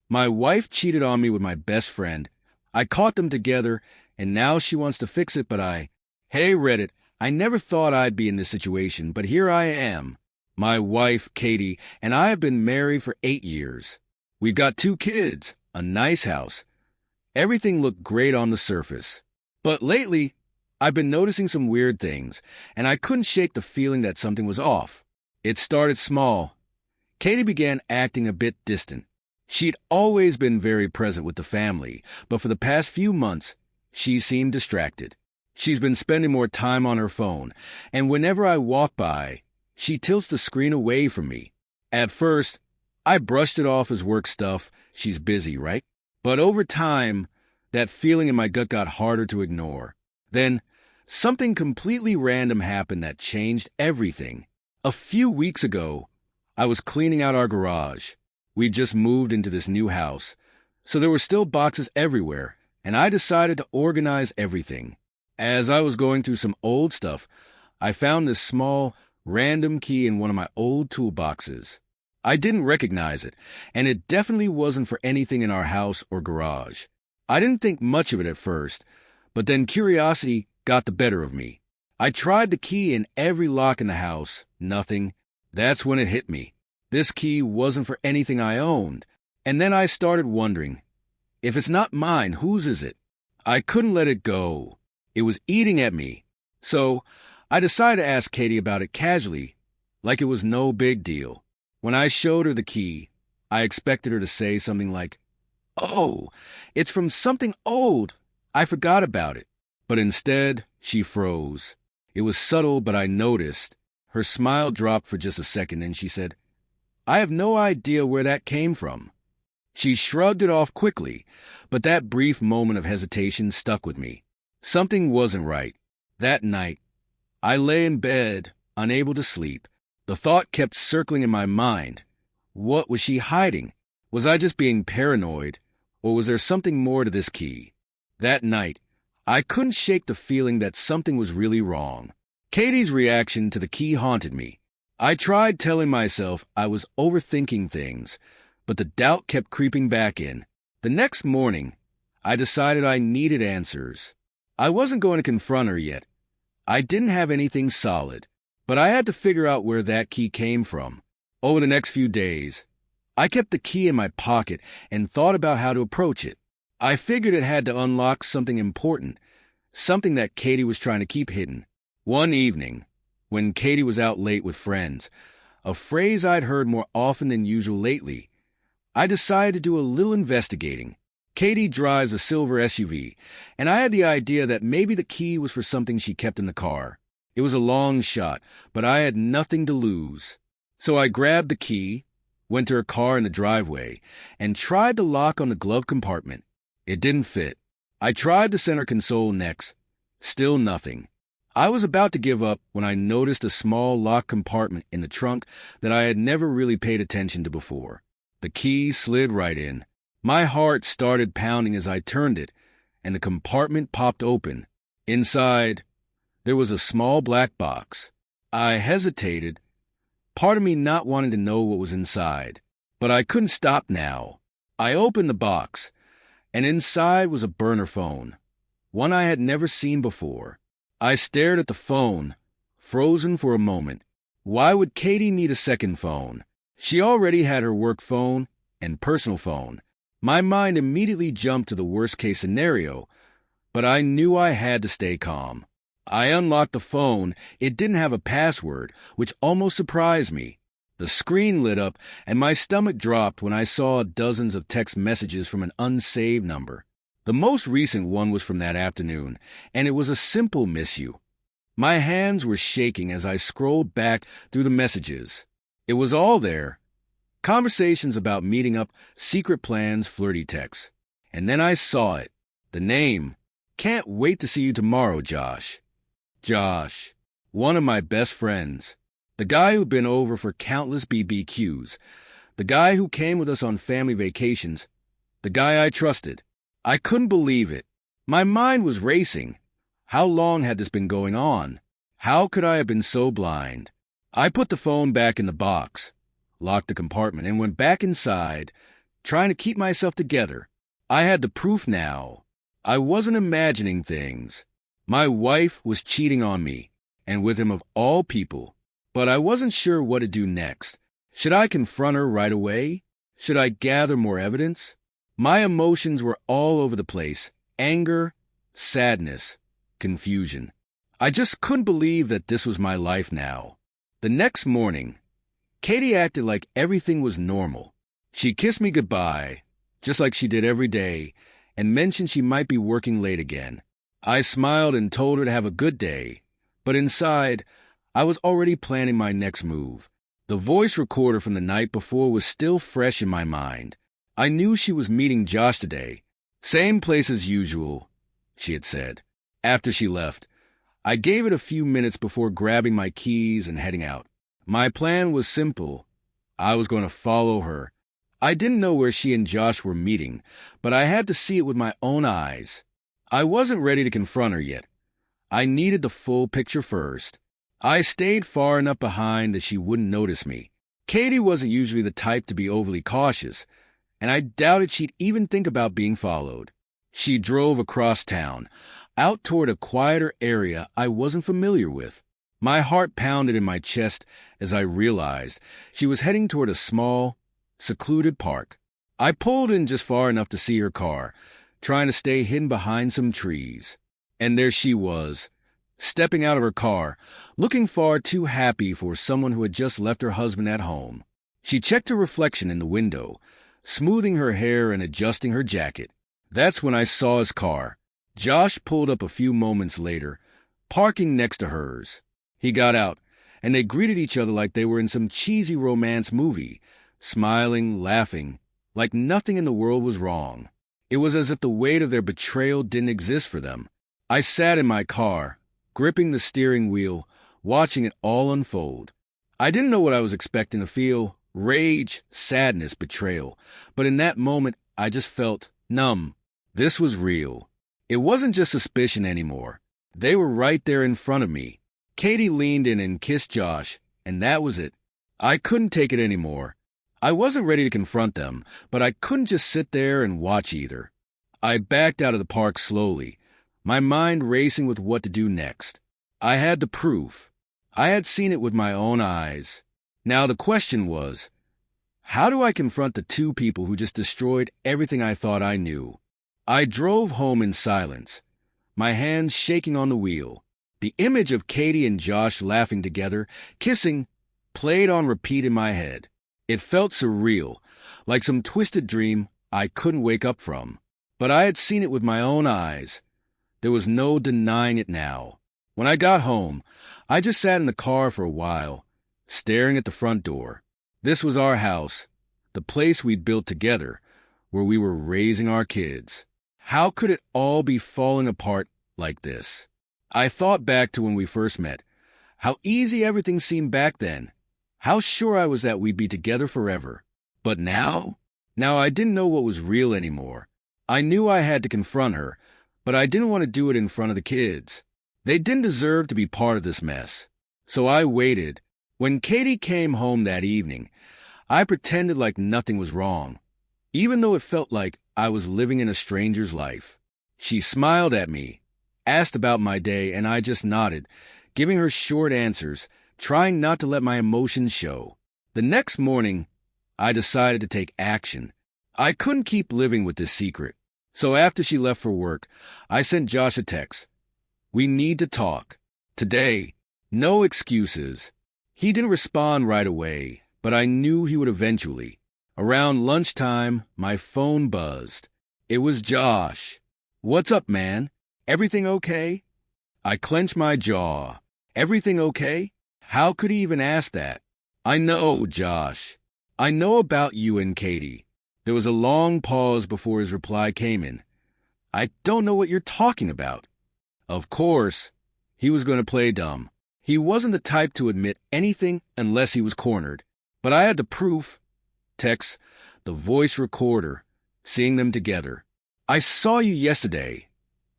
My wife cheated on me with my best friend. I caught them together, and now she wants to fix it, Hey, Reddit, I never thought I'd be in this situation, but here I am. My wife, Katie, and I have been married for 8 years. We've got 2 kids, a nice house. Everything looked great on the surface. But lately, I've been noticing some weird things, and I couldn't shake the feeling that something was off. It started small. Katie began acting a bit distant. She'd always been very present with the family, but for the past few months, she seemed distracted. She's been spending more time on her phone, and whenever I walk by, she tilts the screen away from me. At first, I brushed it off as work stuff. She's busy, right? But over time, that feeling in my gut got harder to ignore. Then, something completely random happened that changed everything. A few weeks ago, I was cleaning out our garage. We'd just moved into this new house, so there were still boxes everywhere, and I decided to organize everything. As I was going through some old stuff, I found this small, random key in one of my old toolboxes. I didn't recognize it, and it definitely wasn't for anything in our house or garage. I didn't think much of it at first, but then curiosity got the better of me. I tried the key in every lock in the house. Nothing. That's when it hit me. This key wasn't for anything I owned, and then I started wondering, if it's not mine, whose is it? I couldn't let it go. It was eating at me. So I decided to ask Katie about it casually, like it was no big deal. When I showed her the key, I expected her to say something like, "Oh, it's from something old. I forgot about it." But instead, she froze. It was subtle, but I noticed. Her smile dropped for just a second, and she said, "I have no idea where that came from." She shrugged it off quickly, but that brief moment of hesitation stuck with me. Something wasn't right. That night, I lay in bed, unable to sleep. The thought kept circling in my mind. What was she hiding? Was I just being paranoid, or was there something more to this key? That night, I couldn't shake the feeling that something was really wrong. Katie's reaction to the key haunted me. I tried telling myself I was overthinking things, but the doubt kept creeping back in. The next morning, I decided I needed answers. I wasn't going to confront her yet. I didn't have anything solid, but I had to figure out where that key came from. Over the next few days, I kept the key in my pocket and thought about how to approach it. I figured it had to unlock something important, something that Katie was trying to keep hidden. One evening, when Katie was out late with friends, a phrase I'd heard more often than usual lately, I decided to do a little investigating. Katie drives a silver SUV, and I had the idea that maybe the key was for something she kept in the car. It was a long shot, but I had nothing to lose. So I grabbed the key, went to her car in the driveway, and tried to lock on the glove compartment. It didn't fit. I tried the center console next. Still nothing. I was about to give up when I noticed a small locked compartment in the trunk that I had never really paid attention to before. The key slid right in. My heart started pounding as I turned it, and the compartment popped open. Inside, there was a small black box. I hesitated, part of me not wanting to know what was inside. But I couldn't stop now. I opened the box, and inside was a burner phone, one I had never seen before. I stared at the phone, frozen for a moment. Why would Katie need a second phone? She already had her work phone and personal phone. My mind immediately jumped to the worst-case scenario, but I knew I had to stay calm. I unlocked the phone. It didn't have a password, which almost surprised me. The screen lit up, and my stomach dropped when I saw dozens of text messages from an unsaved number. The most recent one was from that afternoon, and it was a simple "miss you." My hands were shaking as I scrolled back through the messages. It was all there. Conversations about meeting up, secret plans, flirty texts. And then I saw it. The name. "Can't wait to see you tomorrow, Josh." Josh, one of my best friends. The guy who'd been over for countless BBQs. The guy who came with us on family vacations. The guy I trusted. I couldn't believe it. My mind was racing. How long had this been going on? How could I have been so blind? I put the phone back in the box, locked the compartment, and went back inside, trying to keep myself together. I had the proof now. I wasn't imagining things. My wife was cheating on me, and with him of all people. But I wasn't sure what to do next. Should I confront her right away? Should I gather more evidence? My emotions were all over the place. Anger, sadness, confusion. I just couldn't believe that this was my life now. The next morning, Katie acted like everything was normal. She kissed me goodbye, just like she did every day, and mentioned she might be working late again. I smiled and told her to have a good day, but inside, I was already planning my next move. The voice recorder from the night before was still fresh in my mind. I knew she was meeting Josh today. Same place as usual, she had said. After she left, I gave it a few minutes before grabbing my keys and heading out. My plan was simple. I was going to follow her. I didn't know where she and Josh were meeting, but I had to see it with my own eyes. I wasn't ready to confront her yet. I needed the full picture first. I stayed far enough behind that she wouldn't notice me. Katie wasn't usually the type to be overly cautious, and I doubted she'd even think about being followed. She drove across town, out toward a quieter area I wasn't familiar with. My heart pounded in my chest as I realized she was heading toward a small, secluded park. I pulled in just far enough to see her car, trying to stay hidden behind some trees. And there she was, stepping out of her car, looking far too happy for someone who had just left her husband at home. She checked her reflection in the window, smoothing her hair and adjusting her jacket. That's when I saw his car. Josh pulled up a few moments later, parking next to hers. He got out, and they greeted each other like they were in some cheesy romance movie, smiling, laughing, like nothing in the world was wrong. It was as if the weight of their betrayal didn't exist for them. I sat in my car, gripping the steering wheel, watching it all unfold. I didn't know what I was expecting to feel: rage, sadness, betrayal. But in that moment, I just felt numb. This was real. It wasn't just suspicion anymore. They were right there in front of me. Katie leaned in and kissed Josh, and that was it. I couldn't take it anymore. I wasn't ready to confront them, but I couldn't just sit there and watch either. I backed out of the park slowly, my mind racing with what to do next. I had the proof. I had seen it with my own eyes. Now the question was, how do I confront the two people who just destroyed everything I thought I knew? I drove home in silence, my hands shaking on the wheel. The image of Katie and Josh laughing together, kissing, played on repeat in my head. It felt surreal, like some twisted dream I couldn't wake up from. But I had seen it with my own eyes. There was no denying it now. When I got home, I just sat in the car for a while, staring at the front door. This was our house, the place we'd built together, where we were raising our kids. How could it all be falling apart like this? I thought back to when we first met, how easy everything seemed back then, how sure I was that we'd be together forever. But now I didn't know what was real anymore. I knew I had to confront her, but I didn't want to do it in front of the kids. They didn't deserve to be part of this mess. So I waited. When Katie came home that evening, I pretended like nothing was wrong, even though it felt like I was living in a stranger's life. She smiled at me, asked about my day, and I just nodded, giving her short answers, trying not to let my emotions show. The next morning, I decided to take action. I couldn't keep living with this secret. So after she left for work, I sent Josh a text. We need to talk. Today. No excuses. He didn't respond right away, but I knew he would eventually. Around lunchtime, my phone buzzed. It was Josh. What's up, man? Everything okay? I clenched my jaw. Everything okay? How could he even ask that? I know, Josh. I know about you and Katie. There was a long pause before his reply came in. I don't know what you're talking about. Of course, he was going to play dumb. He wasn't the type to admit anything unless he was cornered. But I had the proof. Text, the voice recorder, seeing them together. I saw you yesterday,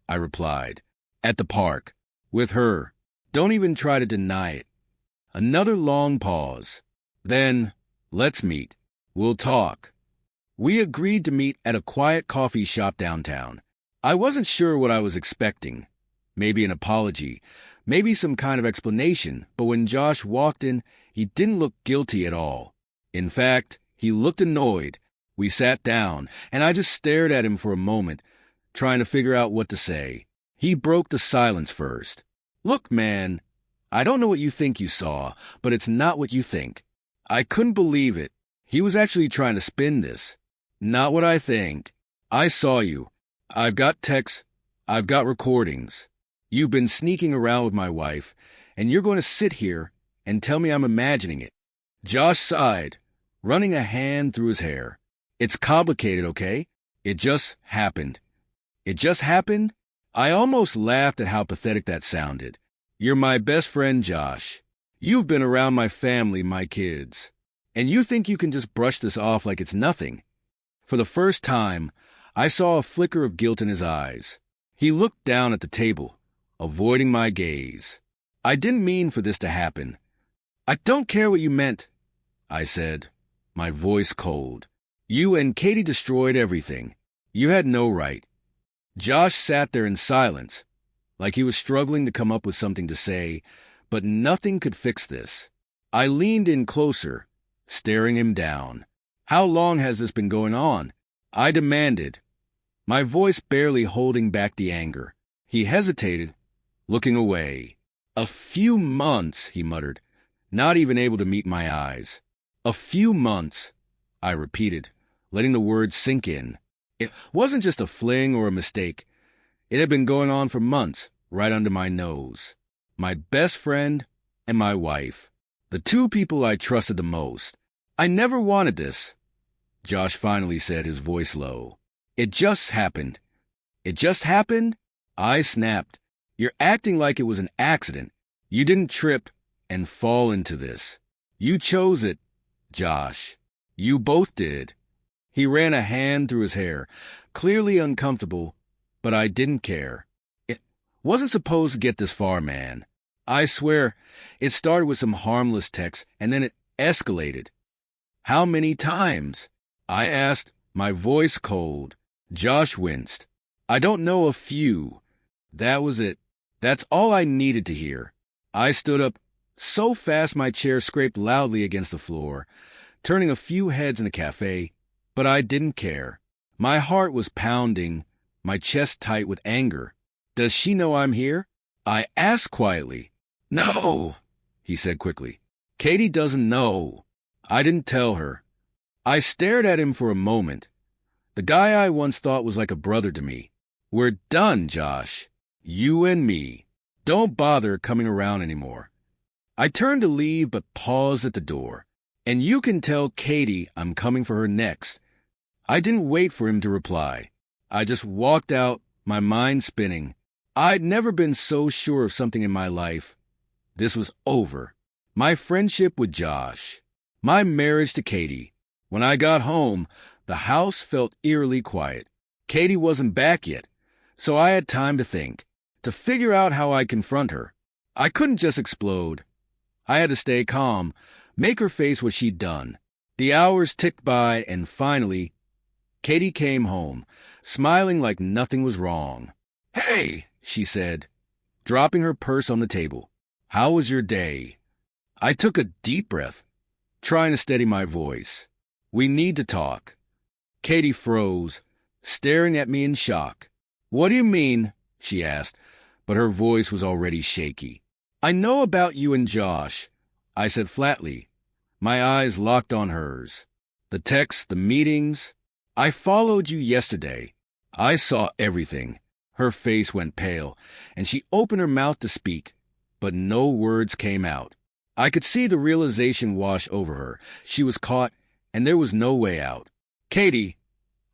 I replied, at the park, with her. Don't even try to deny it. Another long pause. Then, let's meet. We'll talk. We agreed to meet at a quiet coffee shop downtown. I wasn't sure what I was expecting. Maybe an apology, maybe some kind of explanation, but when Josh walked in, he didn't look guilty at all. In fact, he looked annoyed. We sat down, and I just stared at him for a moment, trying to figure out what to say. He broke the silence first. Look, man, I don't know what you think you saw, but it's not what you think. I couldn't believe it. He was actually trying to spin this. Not what I think. I saw you. I've got texts. I've got recordings. You've been sneaking around with my wife, and you're going to sit here and tell me I'm imagining it. Josh sighed, running a hand through his hair. It's complicated, okay? It just happened. It just happened? I almost laughed at how pathetic that sounded. You're my best friend, Josh. You've been around my family, my kids. And you think you can just brush this off like it's nothing. For the first time, I saw a flicker of guilt in his eyes. He looked down at the table, avoiding my gaze. I didn't mean for this to happen. I don't care what you meant, I said, my voice cold. You and Katie destroyed everything. You had no right. Josh sat there in silence, like he was struggling to come up with something to say, but nothing could fix this. I leaned in closer, staring him down. How long has this been going on? I demanded, my voice barely holding back the anger. He hesitated, looking away. A few months, he muttered, not even able to meet my eyes. A few months, I repeated, letting the words sink in. It wasn't just a fling or a mistake. It had been going on for months, right under my nose. My best friend and my wife. The two people I trusted the most. I never wanted this, Josh finally said, his voice low. It just happened. It just happened? I snapped. You're acting like it was an accident. You didn't trip and fall into this. You chose it, Josh. You both did. He ran a hand through his hair, clearly uncomfortable, but I didn't care. It wasn't supposed to get this far, man. I swear, it started with some harmless text, and then it escalated. How many times? I asked, my voice cold. Josh winced. I don't know, a few. That was it. That's all I needed to hear. I stood up so fast my chair scraped loudly against the floor, turning a few heads in the cafe, but I didn't care. My heart was pounding, my chest tight with anger. Does she know I'm here? I asked quietly. No, he said quickly. Katie doesn't know. I didn't tell her. I stared at him for a moment. The guy I once thought was like a brother to me. We're done, Josh. You and me. Don't bother coming around anymore. I turned to leave but paused at the door. And you can tell Katie I'm coming for her next. I didn't wait for him to reply. I just walked out, my mind spinning. I'd never been so sure of something in my life. This was over. My friendship with Josh. My marriage to Katie. When I got home, the house felt eerily quiet. Katie wasn't back yet, so I had time to think, to figure out how I'd confront her. I couldn't just explode. I had to stay calm, make her face what she'd done. The hours ticked by, and finally, Katie came home, smiling like nothing was wrong. Hey, she said, dropping her purse on the table. How was your day? I took a deep breath, trying to steady my voice. We need to talk. Katie froze, staring at me in shock. What do you mean? She asked, but her voice was already shaky. I know about you and Josh, I said flatly, my eyes locked on hers. The texts, the meetings. I followed you yesterday. I saw everything. Her face went pale, and she opened her mouth to speak, but no words came out. I could see the realization wash over her. She was caught, and there was no way out. Katie,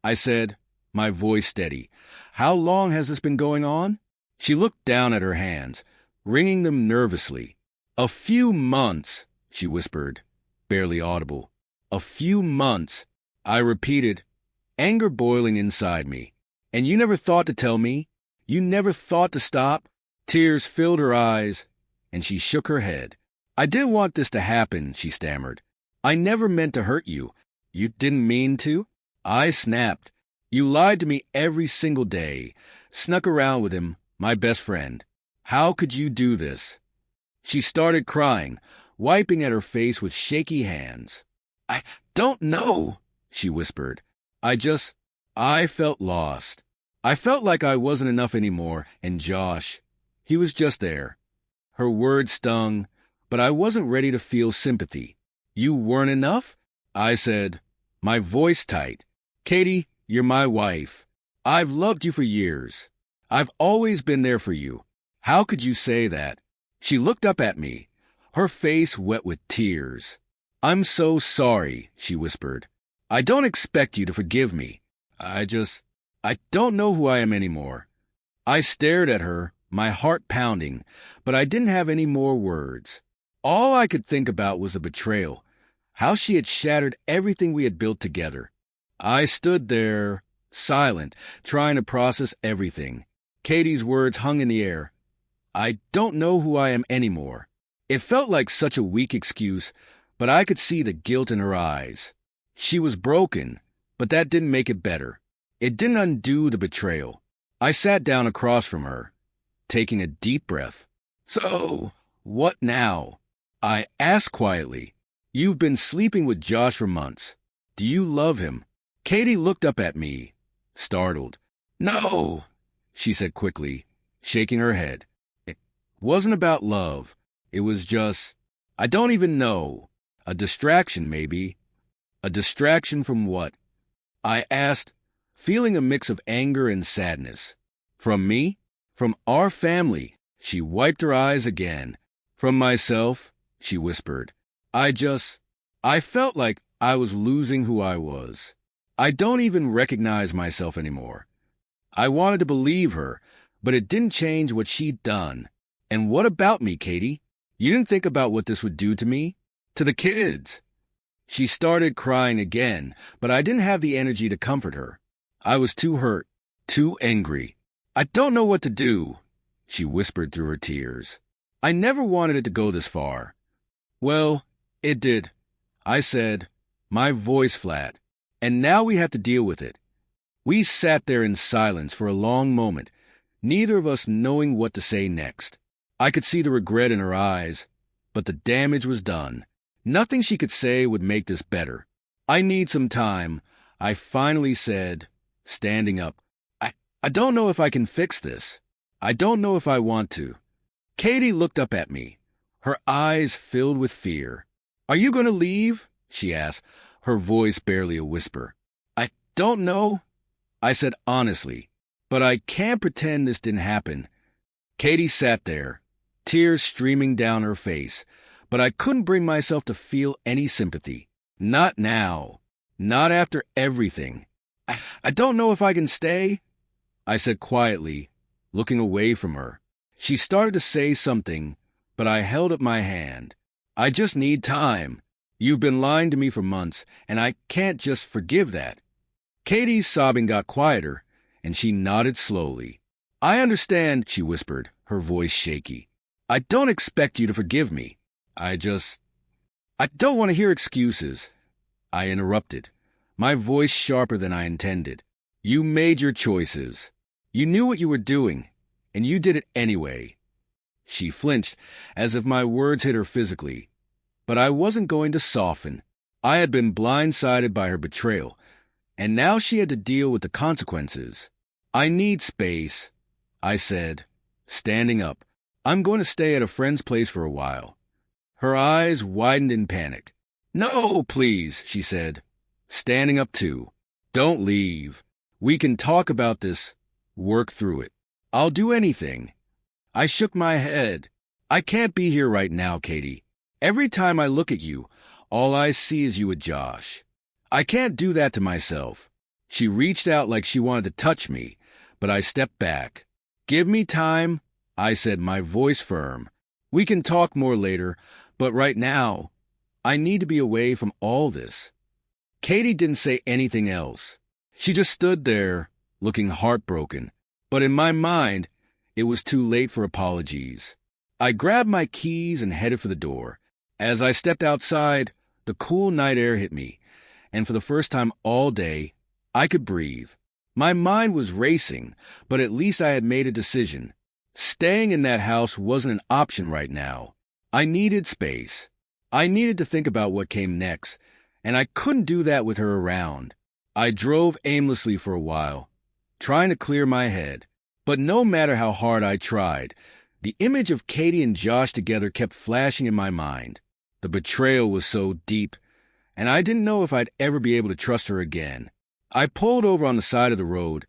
I said, my voice steady, how long has this been going on? She looked down at her hands, wringing them nervously. A few months, she whispered, barely audible. A few months, I repeated, anger boiling inside me. And you never thought to tell me? You never thought to stop? Tears filled her eyes, and she shook her head. I didn't want this to happen, she stammered. I never meant to hurt you. You didn't mean to? I snapped. You lied to me every single day, snuck around with him, my best friend. How could you do this? She started crying, wiping at her face with shaky hands. I don't know, she whispered. I felt lost. I felt like I wasn't enough anymore, and Josh, he was just there. Her words stung, but I wasn't ready to feel sympathy. You weren't enough? I said, my voice tight. Katie, you're my wife. I've loved you for years. I've always been there for you. How could you say that? She looked up at me, her face wet with tears. I'm so sorry, she whispered. I don't expect you to forgive me. I don't know who I am anymore. I stared at her, my heart pounding, but I didn't have any more words. All I could think about was the betrayal, how she had shattered everything we had built together. I stood there, silent, trying to process everything. Katie's words hung in the air. I don't know who I am anymore. It felt like such a weak excuse, but I could see the guilt in her eyes. She was broken, but that didn't make it better. It didn't undo the betrayal. I sat down across from her, taking a deep breath. So, what now? I asked quietly. You've been sleeping with Josh for months. Do you love him? Katie looked up at me, startled. No, she said quickly, shaking her head. It wasn't about love. It was just, I don't even know. A distraction, maybe. A distraction from what? I asked, feeling a mix of anger and sadness. From me? From our family? She wiped her eyes again. From myself? She whispered. I felt like I was losing who I was. I don't even recognize myself anymore. I wanted to believe her, but it didn't change what she'd done. And what about me, Katie? You didn't think about what this would do to me? To the kids? She started crying again, but I didn't have the energy to comfort her. I was too hurt, too angry. I don't know what to do, she whispered through her tears. I never wanted it to go this far. Well, it did, I said, my voice flat. And now we have to deal with it. We sat there in silence for a long moment, neither of us knowing what to say next. I could see the regret in her eyes, but the damage was done. Nothing she could say would make this better. I need some time, I finally said, standing up. I don't know if I can fix this. I don't know if I want to. Katie looked up at me, her eyes filled with fear. Are you going to leave? She asked, her voice barely a whisper. I don't know, I said honestly, but I can't pretend this didn't happen. Katie sat there, tears streaming down her face, but I couldn't bring myself to feel any sympathy. Not now. Not after everything. I don't know if I can stay, I said quietly, looking away from her. She started to say something, but I held up my hand. I just need time. You've been lying to me for months, and I can't just forgive that. Katie's sobbing got quieter, and she nodded slowly. I understand, she whispered, her voice shaky. I don't expect you to forgive me. I don't want to hear excuses. I interrupted, my voice sharper than I intended. You made your choices. You knew what you were doing, and you did it anyway. She flinched, as if my words hit her physically. But I wasn't going to soften. I had been blindsided by her betrayal, and now she had to deal with the consequences. I need space, I said, standing up. I'm going to stay at a friend's place for a while. Her eyes widened in panic. No, please, she said, standing up too. Don't leave. We can talk about this, work through it. I'll do anything. I shook my head. I can't be here right now, Katie. Every time I look at you, all I see is you with Josh. I can't do that to myself. She reached out like she wanted to touch me, but I stepped back. Give me time, I said, my voice firm. We can talk more later, but right now, I need to be away from all this. Katie didn't say anything else. She just stood there, looking heartbroken. But in my mind, it was too late for apologies. I grabbed my keys and headed for the door. As I stepped outside, the cool night air hit me, and for the first time all day, I could breathe. My mind was racing, but at least I had made a decision. Staying in that house wasn't an option right now. I needed space. I needed to think about what came next, and I couldn't do that with her around. I drove aimlessly for a while, trying to clear my head. But no matter how hard I tried, the image of Katie and Josh together kept flashing in my mind. The betrayal was so deep, and I didn't know if I'd ever be able to trust her again. I pulled over on the side of the road,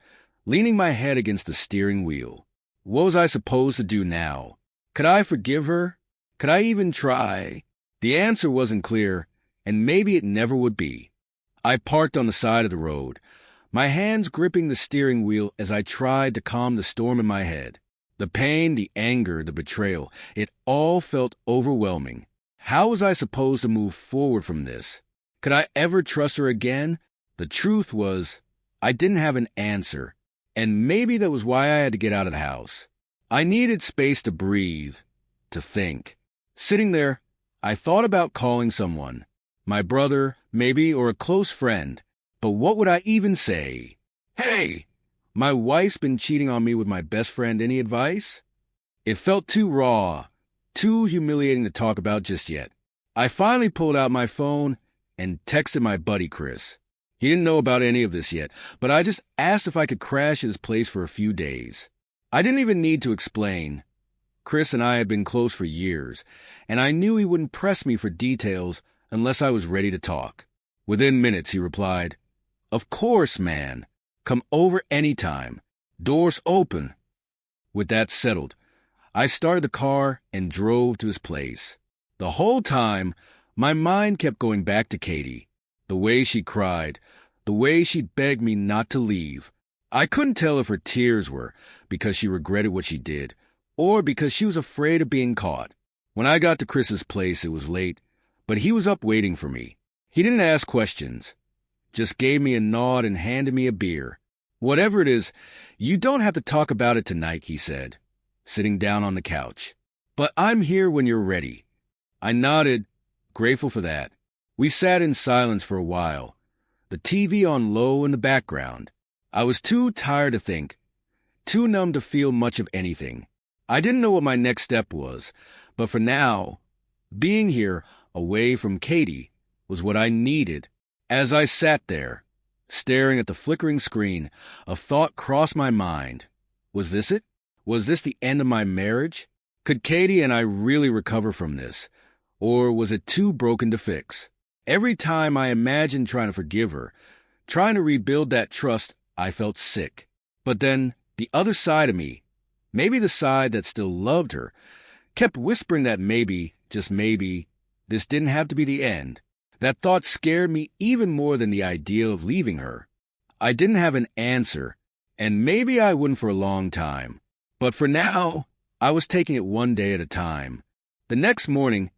leaning my head against the steering wheel. What was I supposed to do now? Could I forgive her? Could I even try? The answer wasn't clear, and maybe it never would be. I parked on the side of the road, my hands gripping the steering wheel as I tried to calm the storm in my head. The pain, the anger, the betrayal, it all felt overwhelming. How was I supposed to move forward from this? Could I ever trust her again? The truth was, I didn't have an answer, and maybe that was why I had to get out of the house. I needed space to breathe, to think. Sitting there, I thought about calling someone. My brother, maybe, or a close friend. But what would I even say? Hey, my wife's been cheating on me with my best friend. Any advice? It felt too raw, too humiliating to talk about just yet. I finally pulled out my phone and texted my buddy Chris. He didn't know about any of this yet, but I just asked if I could crash at his place for a few days. I didn't even need to explain. Chris and I had been close for years, and I knew he wouldn't press me for details unless I was ready to talk. Within minutes, he replied, "Of course, man. Come over anytime. Doors open." With that settled, I started the car and drove to his place. The whole time, my mind kept going back to Katie. The way she cried, the way she begged me not to leave. I couldn't tell if her tears were because she regretted what she did, or because she was afraid of being caught. When I got to Chris's place, it was late, but he was up waiting for me. He didn't ask questions, just gave me a nod and handed me a beer. "Whatever it is, you don't have to talk about it tonight," he said, sitting down on the couch. "But I'm here when you're ready." I nodded, grateful for that. We sat in silence for a while, the TV on low in the background. I was too tired to think, too numb to feel much of anything. I didn't know what my next step was, but for now, being here, away from Katie, was what I needed. As I sat there, staring at the flickering screen, a thought crossed my mind. Was this it? Was this the end of my marriage? Could Katie and I really recover from this? Or was it too broken to fix? Every time I imagined trying to forgive her, trying to rebuild that trust, I felt sick. But then, the other side of me, maybe the side that still loved her, kept whispering that maybe, just maybe, this didn't have to be the end. That thought scared me even more than the idea of leaving her. I didn't have an answer, and maybe I wouldn't for a long time. But for now, I was taking it one day at a time. The next morning,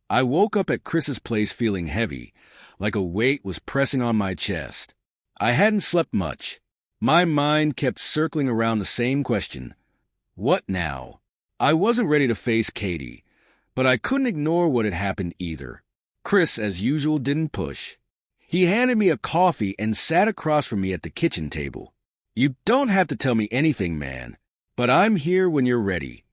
I woke up at Chris's place feeling heavy, like a weight was pressing on my chest. I hadn't slept much. My mind kept circling around the same question. What now? I wasn't ready to face Katie, but I couldn't ignore what had happened either. Chris, as usual, didn't push. He handed me a coffee and sat across from me at the kitchen table. "You don't have to tell me anything, man, but I'm here when you're ready."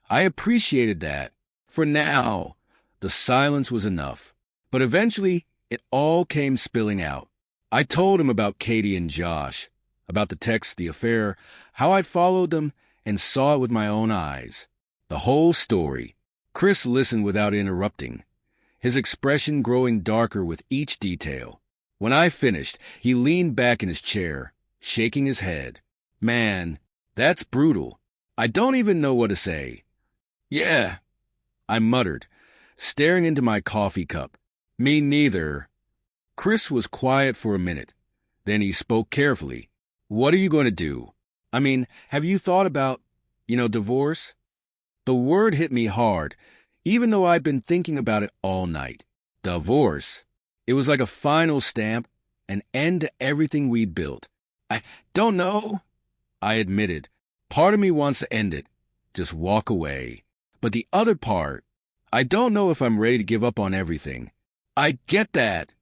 I appreciated that. For now, the silence was enough. But eventually, it all came spilling out. I told him about Katie and Josh, about the text, the affair, how I'd followed them and saw it with my own eyes. The whole story. Chris listened without interrupting, his expression growing darker with each detail. When I finished, he leaned back in his chair, shaking his head. "Man, that's brutal. I don't even know what to say." "Yeah," I muttered, staring into my coffee cup. "Me neither." Chris was quiet for a minute. Then he spoke carefully. "What are you going to do? I mean, have you thought about, divorce?" The word hit me hard, even though I'd been thinking about it all night. Divorce. It was like a final stamp, an end to everything we'd built. "I don't know," I admitted. Part of me wants to end it, just walk away. But the other part, I don't know if I'm ready to give up on everything. "I get that,"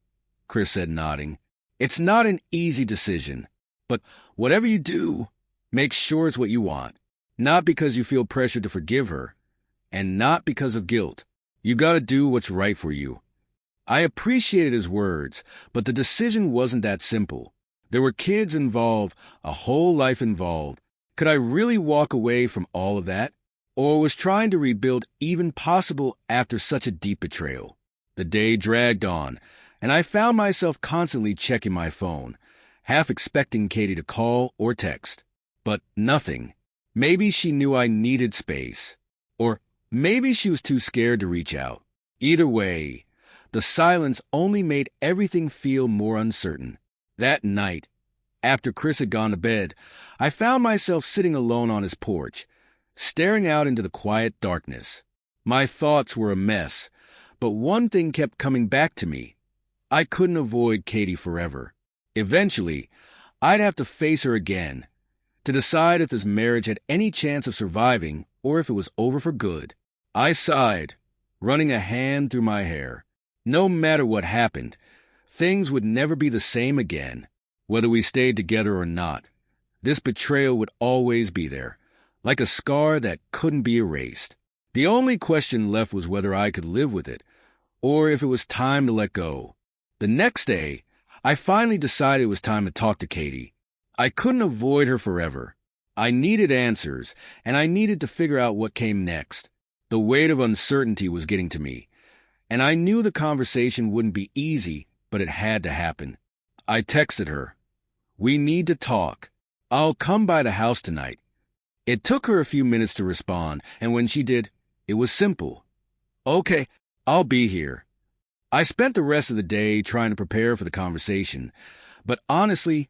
Chris said, nodding. It's not an easy decision, but whatever you do, make sure it's what you want. Not because you feel pressured to forgive her, and not because of guilt. You gotta do what's right for you. I appreciated his words, but the decision wasn't that simple. There were kids involved, a whole life involved. Could I really walk away from all of that? Or was trying to rebuild even possible after such a deep betrayal? The day dragged on, and I found myself constantly checking my phone, half expecting Katie to call or text. But nothing. Maybe she knew I needed space. Or maybe she was too scared to reach out. Either way, the silence only made everything feel more uncertain. That night, after Chris had gone to bed, I found myself sitting alone on his porch, staring out into the quiet darkness. My thoughts were a mess, but one thing kept coming back to me. I couldn't avoid Katie forever. Eventually, I'd have to face her again, to decide if this marriage had any chance of surviving or if it was over for good. I sighed, running a hand through my hair. No matter what happened, things would never be the same again, whether we stayed together or not. This betrayal would always be there, like a scar that couldn't be erased. The only question left was whether I could live with it, or if it was time to let go. The next day, I finally decided it was time to talk to Katie. I couldn't avoid her forever. I needed answers, and I needed to figure out what came next. The weight of uncertainty was getting to me, and I knew the conversation wouldn't be easy, but it had to happen. I texted her, "We need to talk. I'll come by the house tonight." It took her a few minutes to respond, and when she did, it was simple. "Okay, I'll be here." I spent the rest of the day trying to prepare for the conversation, but honestly,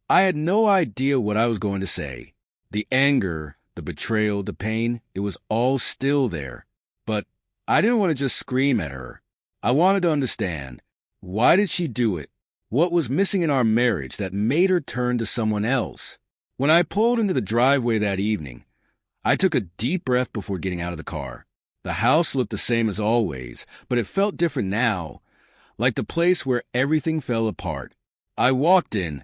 I had no idea what I was going to say. The anger, the betrayal, the pain, it was all still there. But I didn't want to just scream at her. I wanted to understand. Why did she do it? What was missing in our marriage that made her turn to someone else? When I pulled into the driveway that evening, I took a deep breath before getting out of the car. The house looked the same as always, but it felt different now, like the place where everything fell apart. I walked in,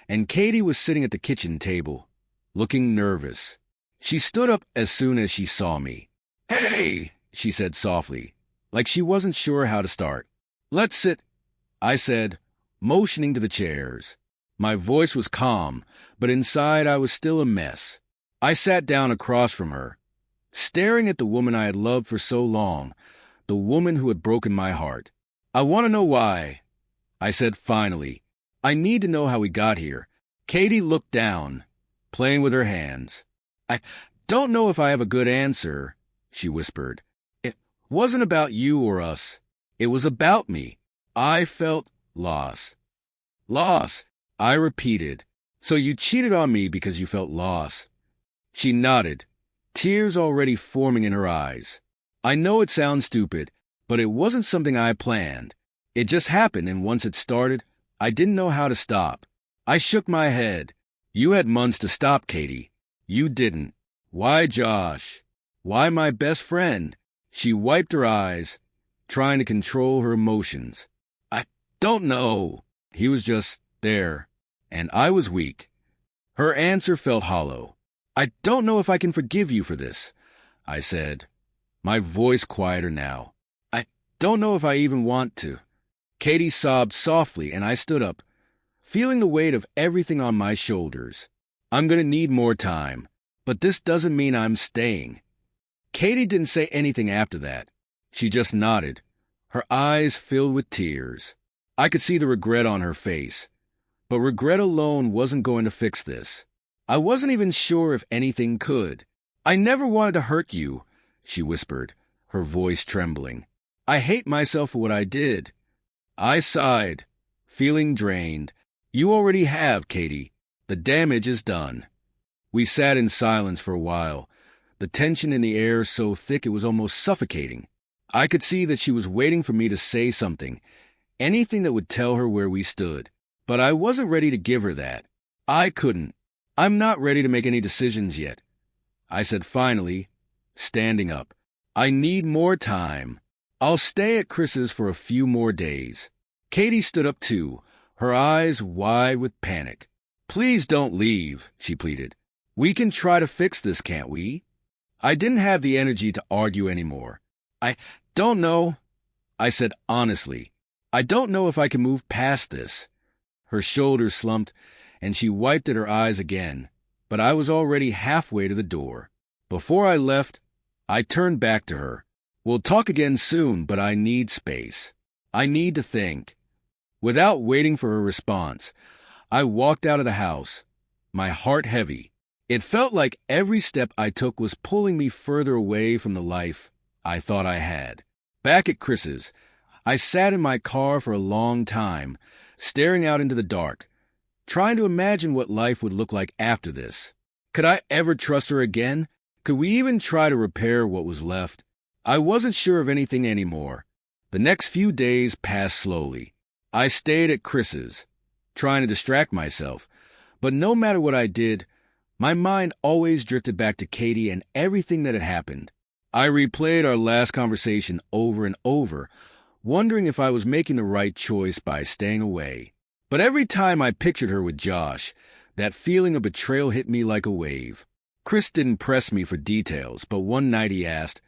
and Katie was sitting at the kitchen table, looking nervous. She stood up as soon as she saw me. "Hey," she said softly, like she wasn't sure how to start. "Let's sit," I said, motioning to the chairs. My voice was calm, but inside I was still a mess. I sat down across from her, staring at the woman I had loved for so long, the woman who had broken my heart. "I want to know why," I said finally. "I need to know how we got here." Katie looked down, playing with her hands. "I don't know if I have a good answer," she whispered. "It wasn't about you or us. It was about me. I felt lost." "Lost," I repeated. "So you cheated on me because you felt lost." She nodded, tears already forming in her eyes. I know it sounds stupid, but it wasn't something I planned. It just happened, and once it started, I didn't know how to stop. I shook my head. "You had months to stop, Katie. You didn't. Why Josh? Why my best friend?" She wiped her eyes, trying to control her emotions. "I don't know." He was just there, and I was weak. Her answer felt hollow. "I don't know if I can forgive you for this," I said, my voice quieter now. "I don't know if I even want to." Katie sobbed softly, and I stood up, feeling the weight of everything on my shoulders. "I'm going to need more time, but this doesn't mean I'm staying." Katie didn't say anything after that. She just nodded, her eyes filled with tears. I could see the regret on her face, but regret alone wasn't going to fix this. I wasn't even sure if anything could. "I never wanted to hurt you," she whispered, her voice trembling. "I hate myself for what I did." I sighed, feeling drained. "You already have, Katie. The damage is done." We sat in silence for a while, the tension in the air so thick it was almost suffocating. I could see that she was waiting for me to say something, anything that would tell her where we stood. But I wasn't ready to give her that. I couldn't. "I'm not ready to make any decisions yet," I said finally, standing up. "I need more time. I'll stay at Chris's for a few more days." Katie stood up too, her eyes wide with panic. "Please don't leave," she pleaded. "We can try to fix this, can't we?" I didn't have the energy to argue anymore. "I don't know," I said honestly. "I don't know if I can move past this." Her shoulders slumped, and she wiped at her eyes again, but I was already halfway to the door. Before I left, I turned back to her. "We'll talk again soon, but I need space. I need to think." Without waiting for her response, I walked out of the house, my heart heavy. It felt like every step I took was pulling me further away from the life I thought I had. Back at Chris's, I sat in my car for a long time, staring out into the dark, trying to imagine what life would look like after this. Could I ever trust her again? Could we even try to repair what was left? I wasn't sure of anything anymore. The next few days passed slowly. I stayed at Chris's, trying to distract myself, but no matter what I did, my mind always drifted back to Katie and everything that had happened. I replayed our last conversation over and over, wondering if I was making the right choice by staying away. But every time I pictured her with Josh, that feeling of betrayal hit me like a wave. Chris didn't press me for details, but one night he asked,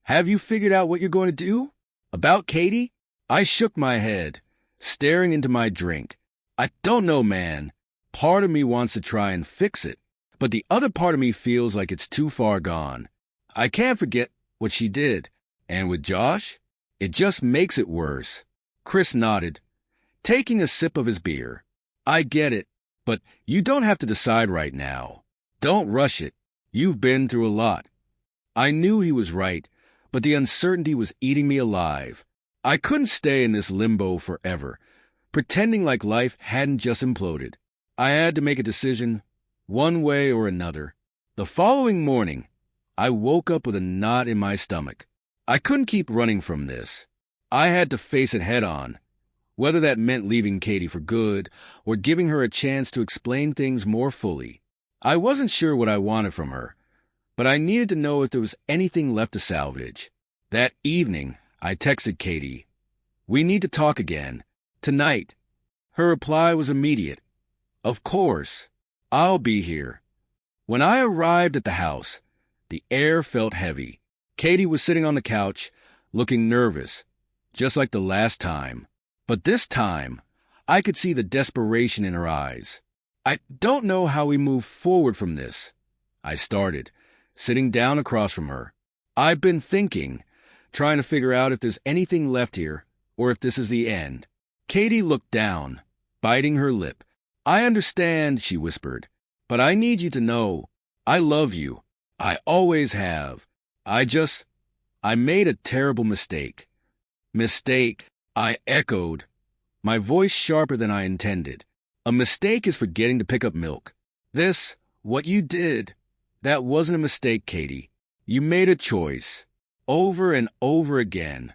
"Have you figured out what you're going to do? About Katie?" I shook my head, staring into my drink. "I don't know, man. Part of me wants to try and fix it, but the other part of me feels like it's too far gone. I can't forget what she did. And with Josh, it just makes it worse." Chris nodded, taking a sip of his beer. "I get it, but you don't have to decide right now. Don't rush it. You've been through a lot." I knew he was right, but the uncertainty was eating me alive. I couldn't stay in this limbo forever, pretending like life hadn't just imploded. I had to make a decision, one way or another. The following morning, I woke up with a knot in my stomach. I couldn't keep running from this. I had to face it head on, whether that meant leaving Katie for good or giving her a chance to explain things more fully. I wasn't sure what I wanted from her, but I needed to know if there was anything left to salvage. That evening, I texted Katie, "We need to talk again. Tonight." Her reply was immediate. "Of course. I'll be here." When I arrived at the house, the air felt heavy. Katie was sitting on the couch, looking nervous, just like the last time. But this time, I could see the desperation in her eyes. "I don't know how we move forward from this," I started, sitting down across from her. "I've been thinking, trying to figure out if there's anything left here, or if this is the end." Katie looked down, biting her lip. "I understand," she whispered, "but I need you to know, I love you. I always have. I made a terrible mistake." "Mistake," I echoed, my voice sharper than I intended. "A mistake is forgetting to pick up milk. What you did, that wasn't a mistake, Katie. You made a choice, over and over again."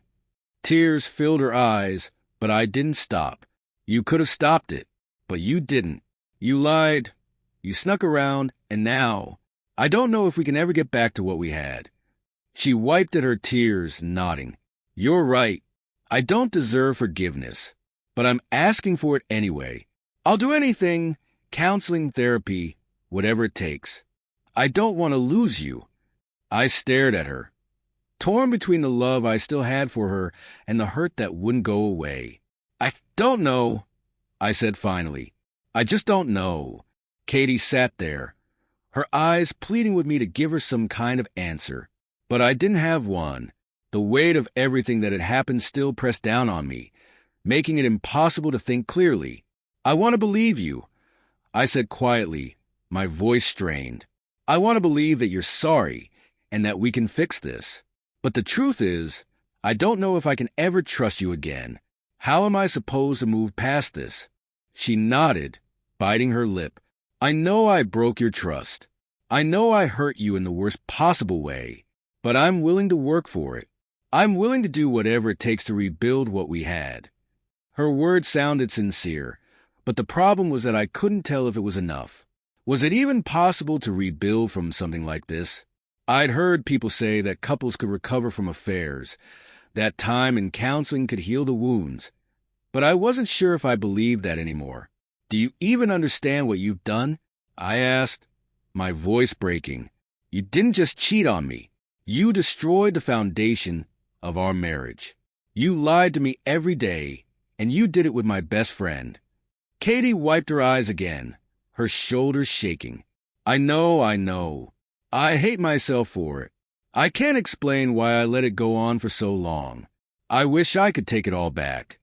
Tears filled her eyes, but I didn't stop. "You could have stopped it, but you didn't. You lied, you snuck around, and now, I don't know if we can ever get back to what we had." She wiped at her tears, nodding. "You're right. I don't deserve forgiveness, but I'm asking for it anyway. I'll do anything, counseling, therapy, whatever it takes. I don't want to lose you." I stared at her, torn between the love I still had for her and the hurt that wouldn't go away. "I don't know," I said finally. "I just don't know." Katie sat there, her eyes pleading with me to give her some kind of answer. But I didn't have one. The weight of everything that had happened still pressed down on me, making it impossible to think clearly. "I want to believe you," I said quietly, my voice strained. "I want to believe that you're sorry and that we can fix this. But the truth is, I don't know if I can ever trust you again. How am I supposed to move past this?" She nodded, biting her lip. "I know I broke your trust. I know I hurt you in the worst possible way, but I'm willing to work for it. I'm willing to do whatever it takes to rebuild what we had." Her words sounded sincere, but the problem was that I couldn't tell if it was enough. Was it even possible to rebuild from something like this? I'd heard people say that couples could recover from affairs, that time and counseling could heal the wounds. But I wasn't sure if I believed that anymore. Do you even understand what you've done? I asked, my voice breaking. You didn't just cheat on me. You destroyed the foundation of our marriage. You lied to me every day, and you did it with my best friend. Katie wiped her eyes again, her shoulders shaking. I know. I hate myself for it. I can't explain why I let it go on for so long. I wish I could take it all back.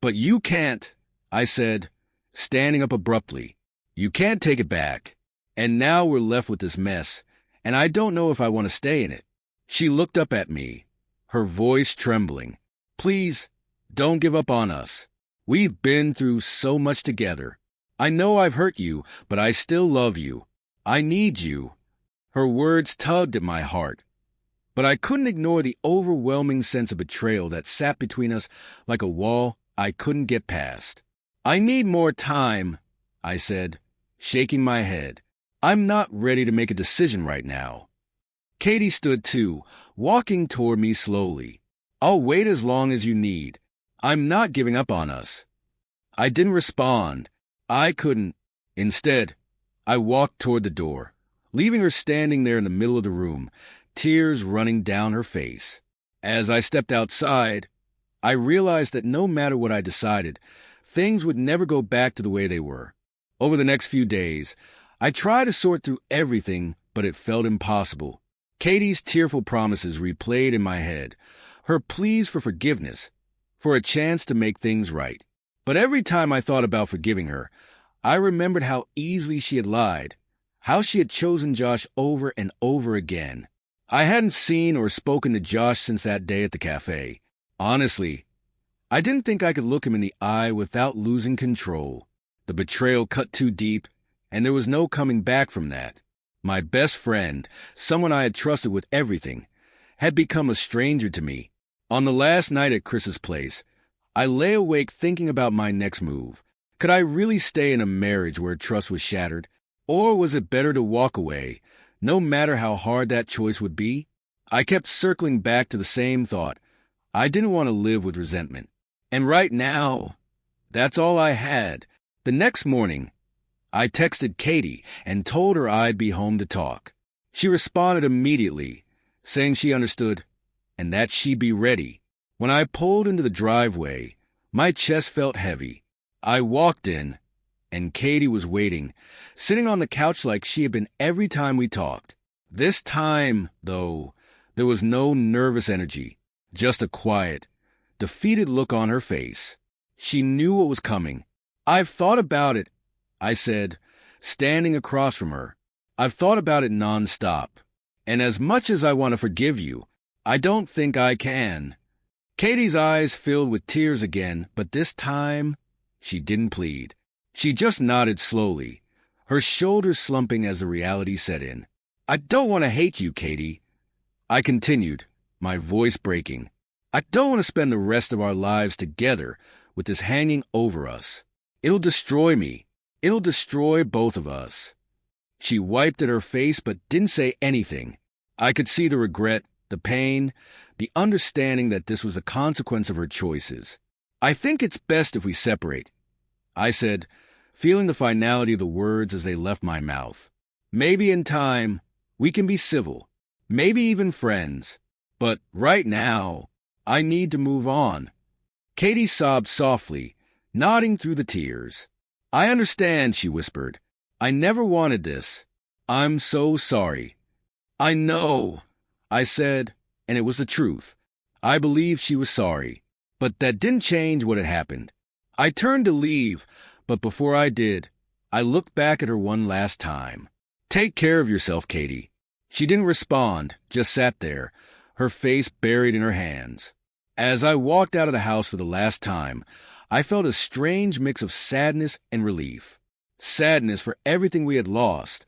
But you can't, I said, standing up abruptly. You can't take it back. And now we're left with this mess, and I don't know if I want to stay in it. She looked up at me, her voice trembling. Please, don't give up on us. We've been through so much together. I know I've hurt you, but I still love you. I need you. Her words tugged at my heart. But I couldn't ignore the overwhelming sense of betrayal that sat between us like a wall I couldn't get past. I need more time, I said, shaking my head. I'm not ready to make a decision right now. Katie stood too, walking toward me slowly. I'll wait as long as you need. I'm not giving up on us. I didn't respond. I couldn't. Instead, I walked toward the door, leaving her standing there in the middle of the room, tears running down her face. As I stepped outside, I realized that no matter what I decided, things would never go back to the way they were. Over the next few days, I tried to sort through everything, but it felt impossible. Katie's tearful promises replayed in my head, her pleas for forgiveness, for a chance to make things right. But every time I thought about forgiving her, I remembered how easily she had lied, how she had chosen Josh over and over again. I hadn't seen or spoken to Josh since that day at the cafe. Honestly, I didn't think I could look him in the eye without losing control. The betrayal cut too deep, and there was no coming back from that. My best friend, someone I had trusted with everything, had become a stranger to me. On the last night at Chris's place, I lay awake thinking about my next move. Could I really stay in a marriage where trust was shattered? Or was it better to walk away, no matter how hard that choice would be? I kept circling back to the same thought. I didn't want to live with resentment. And right now, that's all I had. The next morning, I texted Katie and told her I'd be home to talk. She responded immediately, saying she understood and that she'd be ready. When I pulled into the driveway, my chest felt heavy. I walked in, and Katie was waiting, sitting on the couch like she had been every time we talked. This time, though, there was no nervous energy, just a quiet, defeated look on her face. She knew what was coming. I've thought about it, I said, standing across from her. I've thought about it nonstop. And as much as I want to forgive you, I don't think I can. Katie's eyes filled with tears again, but this time, she didn't plead. She just nodded slowly, her shoulders slumping as the reality set in. I don't want to hate you, Katie. I continued, my voice breaking. I don't want to spend the rest of our lives together with this hanging over us. It'll destroy me. It'll destroy both of us. She wiped at her face but didn't say anything. I could see the regret, the pain, the understanding that this was a consequence of her choices. I think it's best if we separate, I said, feeling the finality of the words as they left my mouth. Maybe in time, we can be civil, maybe even friends. But right now, I need to move on. Katie sobbed softly, nodding through the tears. I understand, she whispered. I never wanted this. I'm so sorry. I know, I said, and it was the truth. I believed she was sorry, but that didn't change what had happened. I turned to leave, but before I did, I looked back at her one last time. Take care of yourself, Katie. She didn't respond, just sat there, her face buried in her hands. As I walked out of the house for the last time, I felt a strange mix of sadness and relief. Sadness for everything we had lost,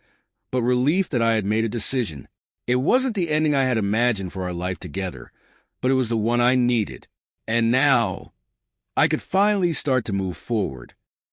but relief that I had made a decision. It wasn't the ending I had imagined for our life together, but it was the one I needed. And now, I could finally start to move forward.